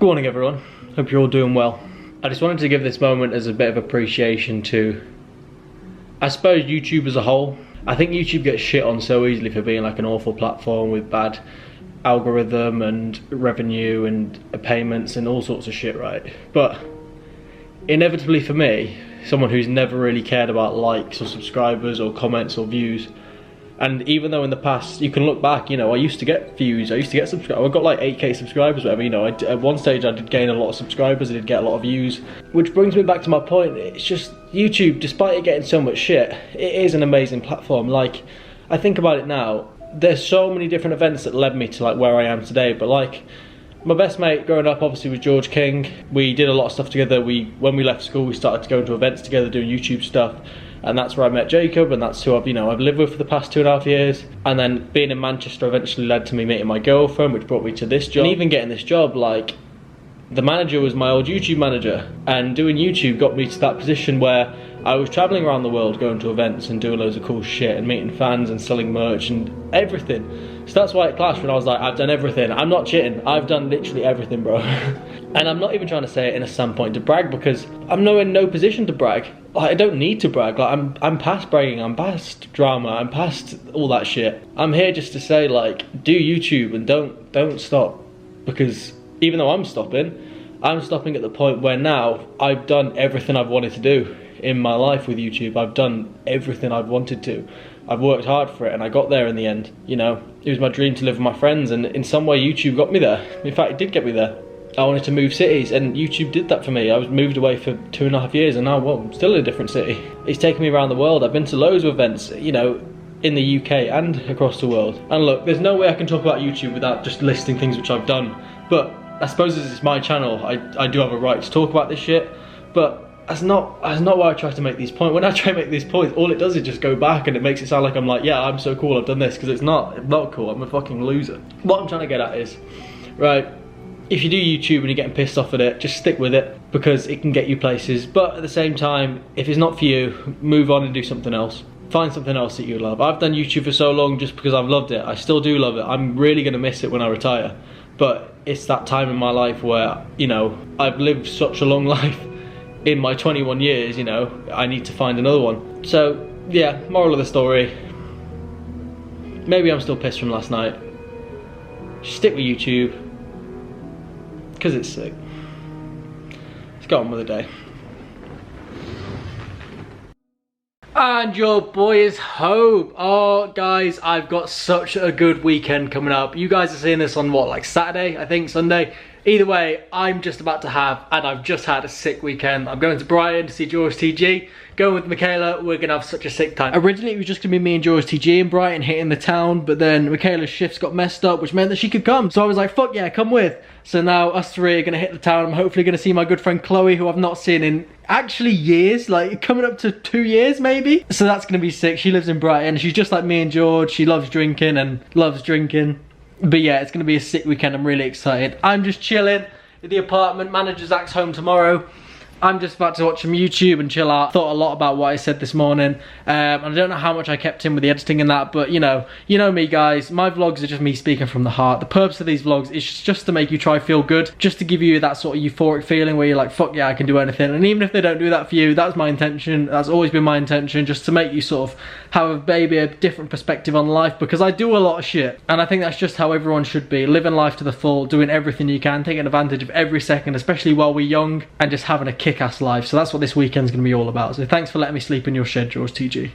Good morning everyone, hope you're all doing well. I just wanted to give this moment as a bit of appreciation to, I suppose, YouTube as a whole. I think YouTube gets shit on so easily for being like an awful platform with bad algorithm and revenue and payments and all sorts of shit, right? But inevitably for me, someone who's never really cared about likes or subscribers or comments or views, and even though in the past, you can look back, you know, I used to get views, I used to get subscribers, I got like 8k subscribers, whatever, you know, at one stage I did gain a lot of subscribers, I did get a lot of views, which brings me back to my point. It's just, YouTube, despite it getting so much shit, it is an amazing platform. Like, I think about it now, there's so many different events that led me to like where I am today, but like, my best mate growing up obviously was George King. We did a lot of stuff together. When we left school, we started to go into events together, doing YouTube stuff. And that's where I met Jacob, and that's who I've lived with for the past 2.5 years. And then being in Manchester eventually led to me meeting my girlfriend, which brought me to this job. And even getting this job, like, the manager was my old YouTube manager, and doing YouTube got me to that position where I was traveling around the world, going to events and doing loads of cool shit and meeting fans and selling merch and everything. So that's why it clashed when I was like, I've done everything. I'm not cheating, I've done literally everything, bro. And I'm not even trying to say it in a standpoint to brag, because I'm in no position to brag. Like, I don't need to brag. Like, I'm past bragging, I'm past drama, I'm past all that shit. I'm here just to say, like, do YouTube and don't stop. Because even though I'm stopping at the point where now I've done everything I've wanted to do in my life with YouTube. I've done everything I've wanted to. I've worked hard for it and I got there in the end. You know, it was my dream to live with my friends, and in some way YouTube got me there. In fact, it did get me there. I wanted to move cities and YouTube did that for me. I was moved away for 2.5 years and now, well, I'm still in a different city. It's taken me around the world. I've been to loads of events, you know, in the UK and across the world. And look, there's no way I can talk about YouTube without just listing things which I've done. But I suppose as it's my channel, I do have a right to talk about this shit. But that's not why I try to make these points. When I try to make these points, all it does is just go back and it makes it sound like I'm like, yeah, I'm so cool, I've done this, because it's not cool, I'm a fucking loser. What I'm trying to get at is, right, if you do YouTube and you're getting pissed off at it, just stick with it, because it can get you places. But at the same time, if it's not for you, move on and do something else. Find something else that you love. I've done YouTube for so long just because I've loved it. I still do love it. I'm really gonna miss it when I retire. But it's that time in my life where, you know, I've lived such a long life. In my 21 years, you know, I need to find another one. So, yeah, moral of the story. Maybe I'm still pissed from last night. Just stick with YouTube, because it's sick. Let's go on with the day. And your boy is home. Oh, guys, I've got such a good weekend coming up. You guys are seeing this on what, like Saturday, I think, Sunday? Either way, I'm just about to have, and I've just had, a sick weekend. I'm going to Brighton to see George TG. Going with Michaela, we're gonna have such a sick time. Originally, it was just gonna be me and George TG in Brighton hitting the town, but then Michaela's shifts got messed up, which meant that she could come. So I was like, fuck yeah, come with. So now us three are gonna hit the town. I'm hopefully gonna see my good friend Chloe, who I've not seen in actually years, like coming up to 2 years maybe. So that's gonna be sick. She lives in Brighton. She's just like me and George. She loves drinking and loves drinking. But yeah, it's gonna be a sick weekend. I'm really excited. I'm just chilling at the apartment. Manager Zach's home tomorrow. I'm just about to watch some YouTube and chill out. Thought a lot about what I said this morning. And I don't know how much I kept in with the editing and that, but you know me, guys. My vlogs are just me speaking from the heart. The purpose of these vlogs is just to make you try feel good, just to give you that sort of euphoric feeling where you're like, fuck yeah, I can do anything. And even if they don't do that for you, that's my intention. That's always been my intention, just to make you sort of have maybe a different perspective on life, because I do a lot of shit. And I think that's just how everyone should be. Living life to the full, doing everything you can, taking advantage of every second, especially while we're young, and just having a kick-ass life. So that's what this weekend's gonna be all about. So thanks for letting me sleep in your shed, George TG.